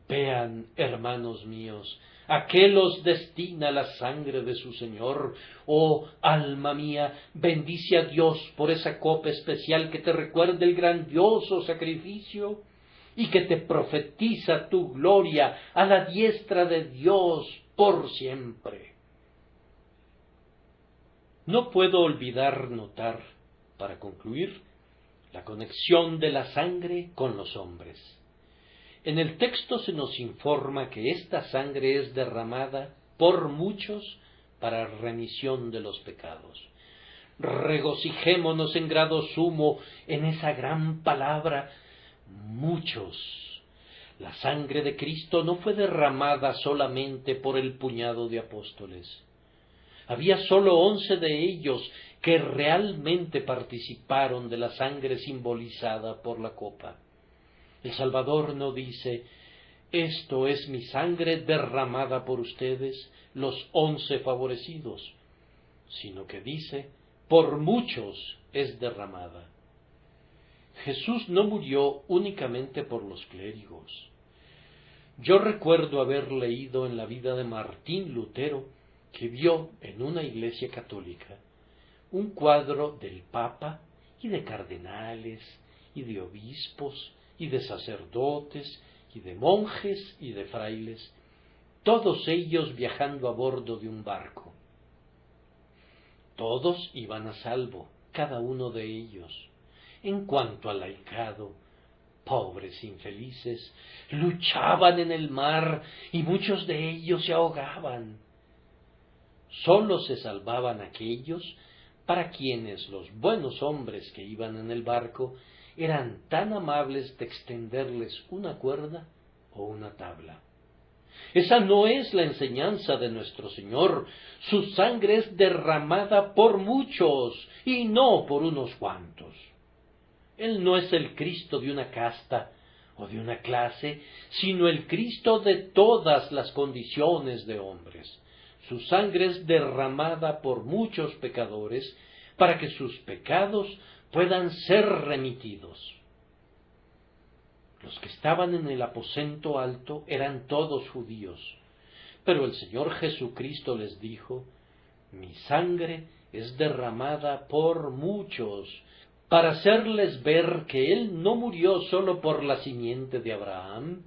Vean, hermanos míos, ¿a qué los destina la sangre de su Señor? Oh, alma mía, bendice a Dios por esa copa especial que te recuerda el grandioso sacrificio y que te profetiza tu gloria a la diestra de Dios por siempre. No puedo olvidar notar, para concluir, la conexión de la sangre con los hombres. En el texto se nos informa que esta sangre es derramada por muchos para remisión de los pecados. Regocijémonos en grado sumo en esa gran palabra, muchos. La sangre de Cristo no fue derramada solamente por el puñado de apóstoles. Había solo 11 de ellos que realmente participaron de la sangre simbolizada por la copa. El Salvador no dice, esto es mi sangre derramada por ustedes, los 11 favorecidos, sino que dice, por muchos es derramada. Jesús no murió únicamente por los clérigos. Yo recuerdo haber leído en la vida de Martín Lutero, que vio en una iglesia católica un cuadro del Papa y de cardenales y de obispos y de sacerdotes y de monjes y de frailes, todos ellos viajando a bordo de un barco. Todos iban a salvo, cada uno de ellos. En cuanto al laicado, pobres infelices, luchaban en el mar y muchos de ellos se ahogaban. Sólo se salvaban aquellos para quienes los buenos hombres que iban en el barco eran tan amables de extenderles una cuerda o una tabla. Esa no es la enseñanza de nuestro Señor. Su sangre es derramada por muchos y no por unos cuantos. Él no es el Cristo de una casta o de una clase, sino el Cristo de todas las condiciones de hombres. Su sangre es derramada por muchos pecadores para que sus pecados puedan ser remitidos. Los que estaban en el aposento alto eran todos judíos, pero el Señor Jesucristo les dijo, mi sangre es derramada por muchos, para hacerles ver que Él no murió solo por la simiente de Abraham,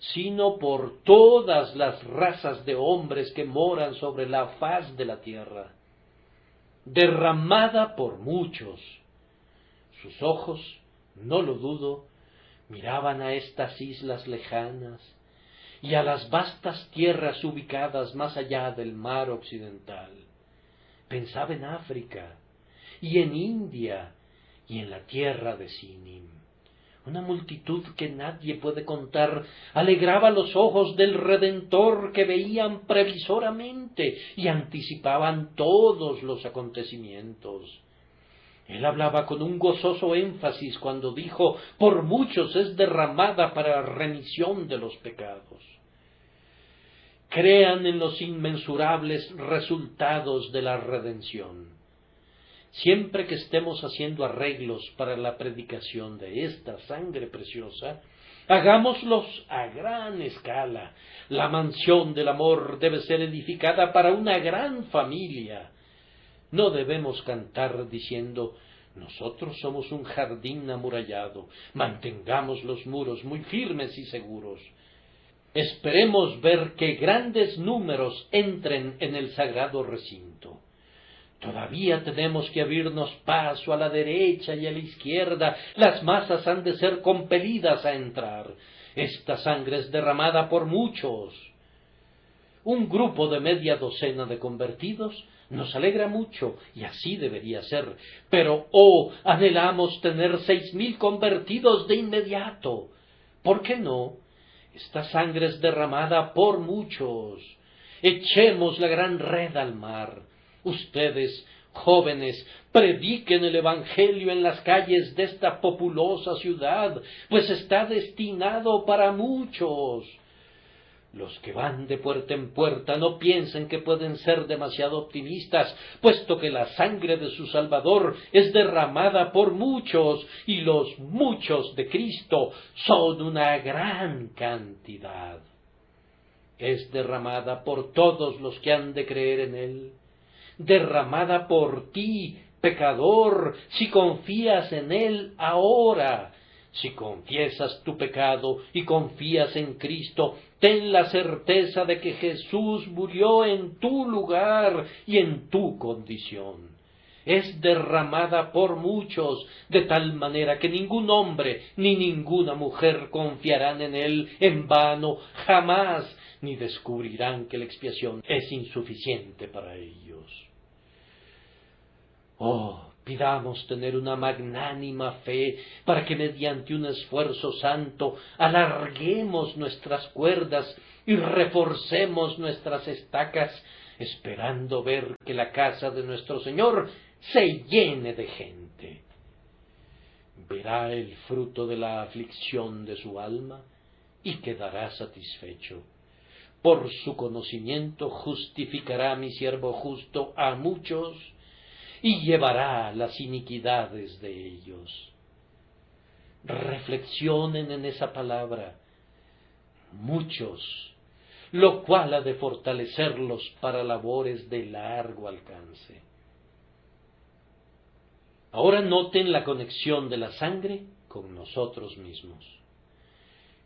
sino por todas las razas de hombres que moran sobre la faz de la tierra, derramada por muchos. Sus ojos, no lo dudo, miraban a estas islas lejanas y a las vastas tierras ubicadas más allá del mar occidental. Pensaba en África y en India y en la tierra de Sinim. Una multitud que nadie puede contar alegraba los ojos del Redentor que veían previsoramente y anticipaban todos los acontecimientos. Él hablaba con un gozoso énfasis cuando dijo, por muchos es derramada para remisión de los pecados. Crean en los inmensurables resultados de la redención. Siempre que estemos haciendo arreglos para la predicación de esta sangre preciosa, hagámoslos a gran escala. La mansión del amor debe ser edificada para una gran familia. No debemos cantar diciendo, nosotros somos un jardín amurallado, mantengamos los muros muy firmes y seguros. Esperemos ver que grandes números entren en el sagrado recinto. Todavía tenemos que abrirnos paso a la derecha y a la izquierda. Las masas han de ser compelidas a entrar. Esta sangre es derramada por muchos. Un grupo de media docena de convertidos nos alegra mucho, y así debería ser. Pero, anhelamos tener 6,000 convertidos de inmediato. ¿Por qué no? Esta sangre es derramada por muchos. Echemos la gran red al mar. Ustedes, jóvenes, prediquen el Evangelio en las calles de esta populosa ciudad, pues está destinado para muchos. Los que van de puerta en puerta no piensen que pueden ser demasiado optimistas, puesto que la sangre de su Salvador es derramada por muchos, y los muchos de Cristo son una gran cantidad. Es derramada por todos los que han de creer en Él, derramada por ti, pecador, si confías en Él ahora. Si confiesas tu pecado y confías en Cristo, ten la certeza de que Jesús murió en tu lugar y en tu condición. Es derramada por muchos, de tal manera que ningún hombre ni ninguna mujer confiarán en Él en vano, jamás, ni descubrirán que la expiación es insuficiente para ellos. Pidamos tener una magnánima fe para que mediante un esfuerzo santo alarguemos nuestras cuerdas y reforcemos nuestras estacas, esperando ver que la casa de nuestro Señor se llene de gente. Verá el fruto de la aflicción de su alma y quedará satisfecho. Por su conocimiento justificará mi siervo justo a muchos y llevará las iniquidades de ellos. Reflexionen en esa palabra, muchos, lo cual ha de fortalecerlos para labores de largo alcance. Ahora noten la conexión de la sangre con nosotros mismos.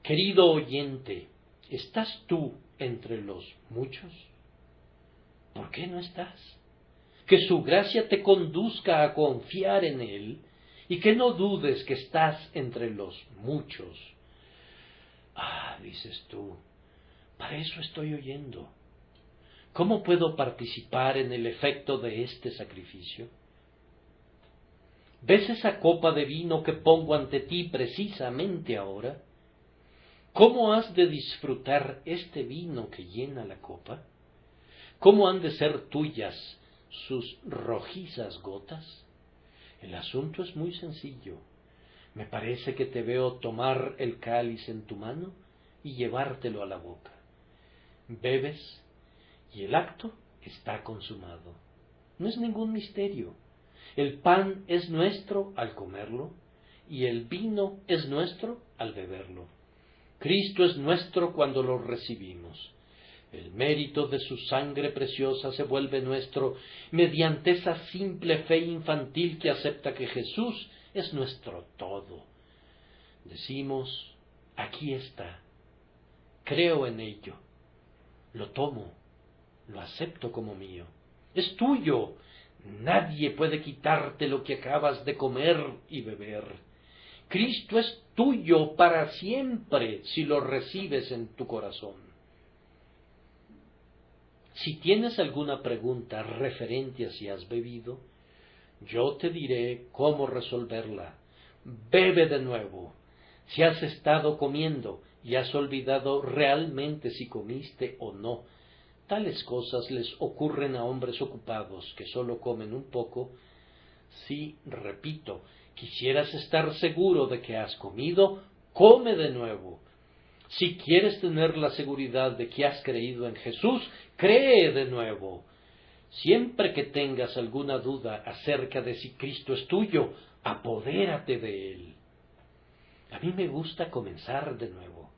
Querido oyente, ¿estás tú entre los muchos? ¿Por qué no estás? Que su gracia te conduzca a confiar en Él y que no dudes que estás entre los muchos. Dices tú, para eso estoy oyendo. ¿Cómo puedo participar en el efecto de este sacrificio? ¿Ves esa copa de vino que pongo ante ti precisamente ahora? ¿Cómo has de disfrutar este vino que llena la copa? ¿Cómo han de ser tuyas sus rojizas gotas? El asunto es muy sencillo. Me parece que te veo tomar el cáliz en tu mano y llevártelo a la boca. Bebes y el acto está consumado. No es ningún misterio. El pan es nuestro al comerlo y el vino es nuestro al beberlo. Cristo es nuestro cuando lo recibimos. El mérito de su sangre preciosa se vuelve nuestro mediante esa simple fe infantil que acepta que Jesús es nuestro todo. Decimos, aquí está, creo en ello, lo tomo, lo acepto como mío. Es tuyo, nadie puede quitarte lo que acabas de comer y beber. Cristo es tuyo para siempre si lo recibes en tu corazón. Si tienes alguna pregunta referente a si has bebido, yo te diré cómo resolverla. Bebe de nuevo. Si has estado comiendo y has olvidado realmente si comiste o no, tales cosas les ocurren a hombres ocupados que solo comen un poco. Si, repito, quisieras estar seguro de que has comido, come de nuevo. Si quieres tener la seguridad de que has creído en Jesús, cree de nuevo. Siempre que tengas alguna duda acerca de si Cristo es tuyo, apodérate de Él. A mí me gusta comenzar de nuevo.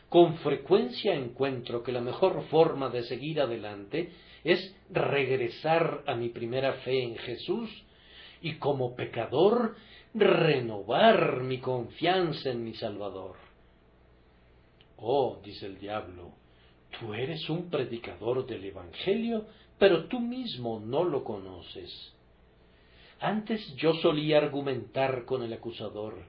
Con frecuencia encuentro que la mejor forma de seguir adelante es regresar a mi primera fe en Jesús y como pecador renovar mi confianza en mi Salvador. Dice el diablo, ¿tú eres un predicador del Evangelio? pero tú mismo no lo conoces. Antes yo solía argumentar con el acusador,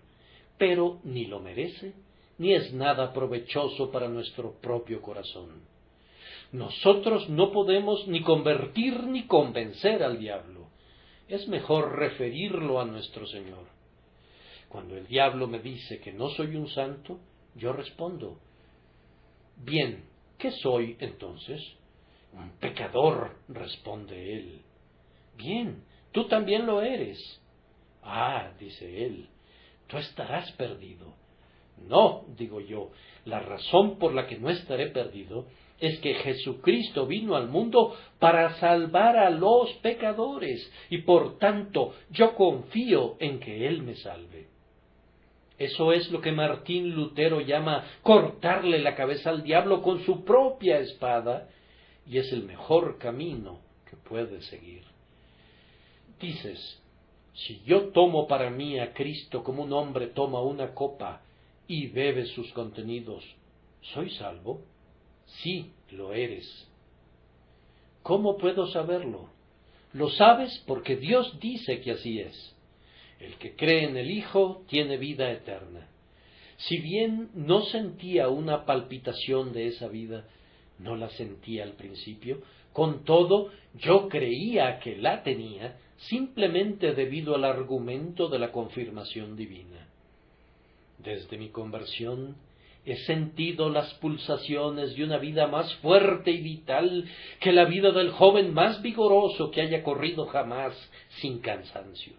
pero ni lo merece, ni es nada provechoso para nuestro propio corazón. Nosotros no podemos ni convertir ni convencer al diablo. Es mejor referirlo a nuestro Señor. Cuando el diablo me dice que no soy un santo, yo respondo: bien, ¿qué soy entonces? Un pecador, responde él. Bien, tú también lo eres. Ah, dice él, tú estarás perdido. No, digo yo, la razón por la que no estaré perdido es que Jesucristo vino al mundo para salvar a los pecadores, y por tanto yo confío en que Él me salve. Eso es lo que Martín Lutero llama cortarle la cabeza al diablo con su propia espada, y es el mejor camino que puedes seguir. Dices, si yo tomo para mí a Cristo como un hombre toma una copa y bebe sus contenidos, ¿soy salvo? Sí, lo eres. ¿Cómo puedo saberlo? Lo sabes porque Dios dice que así es. El que cree en el Hijo tiene vida eterna. Si bien no sentía una palpitación de esa vida, no la sentía al principio, con todo yo creía que la tenía simplemente debido al argumento de la confirmación divina. Desde mi conversión he sentido las pulsaciones de una vida más fuerte y vital que la vida del joven más vigoroso que haya corrido jamás sin cansancio.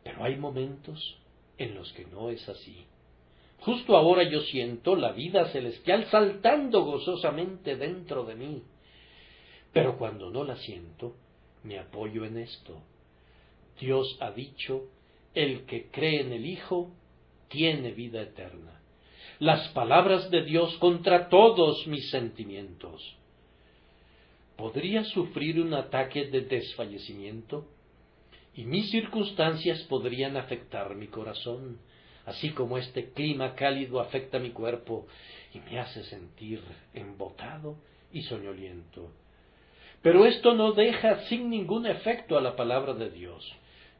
Pero hay momentos en los que no es así. Justo ahora yo siento la vida celestial saltando gozosamente dentro de mí. Pero cuando no la siento, me apoyo en esto. Dios ha dicho, el que cree en el Hijo tiene vida eterna. Las palabras de Dios contra todos mis sentimientos. ¿Podría sufrir un ataque de desfallecimiento? Y mis circunstancias podrían afectar mi corazón, así como este clima cálido afecta mi cuerpo y me hace sentir embotado y soñoliento. Pero esto no deja sin ningún efecto a la palabra de Dios.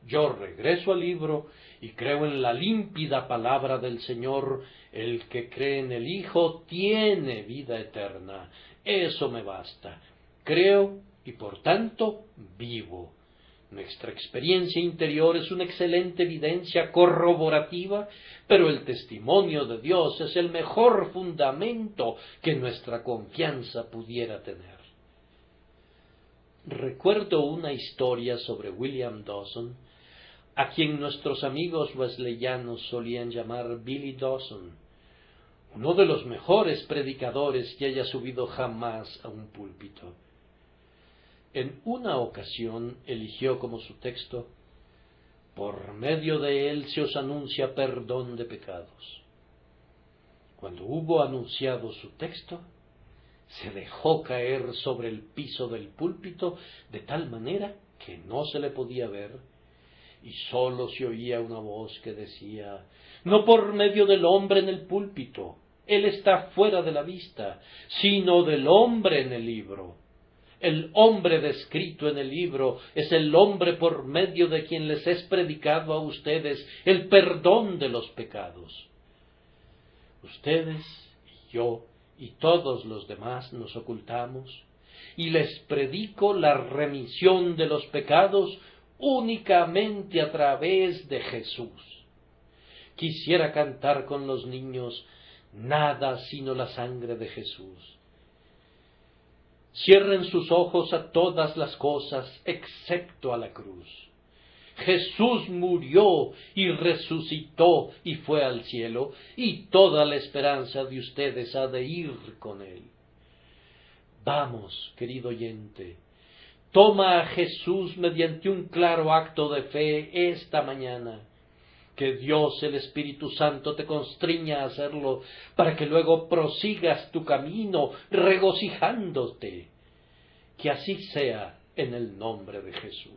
Yo regreso al libro y creo en la límpida palabra del Señor. El que cree en el Hijo tiene vida eterna. Eso me basta. Creo y por tanto vivo. Nuestra experiencia interior es una excelente evidencia corroborativa, pero el testimonio de Dios es el mejor fundamento que nuestra confianza pudiera tener. Recuerdo una historia sobre William Dawson, a quien nuestros amigos wesleyanos solían llamar Billy Dawson, uno de los mejores predicadores que haya subido jamás a un púlpito. En una ocasión eligió como su texto: por medio de él se os anuncia perdón de pecados. Cuando hubo anunciado su texto, se dejó caer sobre el piso del púlpito de tal manera que no se le podía ver, y sólo se oía una voz que decía: no por medio del hombre en el púlpito, él está fuera de la vista, sino del hombre en el libro. El hombre descrito en el libro es el hombre por medio de quien les es predicado a ustedes el perdón de los pecados. Ustedes y yo y todos los demás nos ocultamos y les predico la remisión de los pecados únicamente a través de Jesús. Quisiera cantar con los niños: nada sino la sangre de Jesús. Cierren sus ojos a todas las cosas excepto a la cruz. Jesús murió y resucitó y fue al cielo, y toda la esperanza de ustedes ha de ir con él. Vamos, querido oyente, toma a Jesús mediante un claro acto de fe esta mañana. Que Dios, el Espíritu Santo, te constriña a hacerlo, para que luego prosigas tu camino regocijándote. Que así sea en el nombre de Jesús.